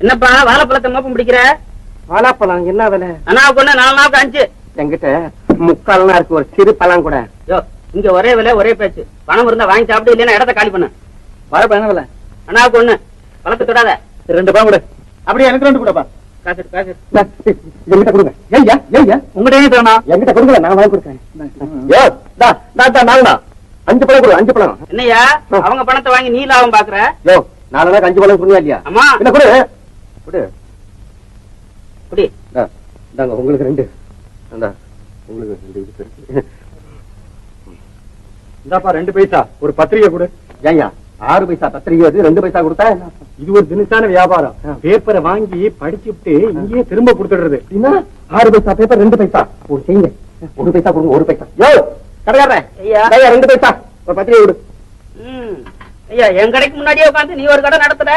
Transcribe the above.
என்னப்பா வாழைப்பழத்தை மோப்பம் பிடிக்கிற? வாழைப்பழம் என்ன விலை? அண்ணாவுக்கு 4 நாவுக்கு 5. என்கிட்ட முக்கால்னா இருக்கு, ஒரு சிறு பழம் கூட. யோ, இங்க ஒரே விலை ஒரே பேச்சு. பணம் இருந்தா வாங்கி சாப்பிட்டு, இல்லைன்னா இடத்த காலி பண்ணு. வாழைப்பழம் என்ன விலை? அண்ணாவுக்கு 1. பழத்தை தொடாத. 2 பழம் கூட. அப்படியே எனக்கு 2 கூடப்பா. காசு காசு என்கிட்ட கொடுங்க. ஏய்யா ஏய்யா உங்ககிட்ட தானா? என்கிட்ட கொடுங்க, நான் வாங்கி கொடுக்கேன். யோ டா டா டா நாங்கடா 5 பழம் கொடு, 5 பழம். என்னையா அவங்க பணத்தை வாங்கி நீ லாபம் பாக்குற? யோ 4 நாளைக்கு 5 பழம் கொடுங்க இல்லையா? அம்மா என்ன கொடு கொடு. குடி. இந்தாங்க உங்களுக்கு 2. இந்தா உங்களுக்கு 2 இது இருக்கு. இந்தாப்பா 2 பைசா. ஒரு பத்திரிகை கொடு. ஏய்யா 6 பைசா பத்திரிகை அது 2 பைசா கொடுத்தா என்ன? இது ஒரு தினசான வியாபாரம். பேப்பரை வாங்கி படிச்சுட்டு இங்கேயே திரும்ப கொடுத்துடுறது. 6 பைசா பேப்பர் 2 பைசா. ஒரு செய்யுங்க. 1 பைசா கொடுங்க, 1 பைசா. யோ கடைக்காரன் ஐயா 2 பைசா ஒரு பத்திரிகை கொடு. ஐயா என் கடைக்கு முன்னாடியே உட்காந்து நீ ஒரு கடை நடத்துற.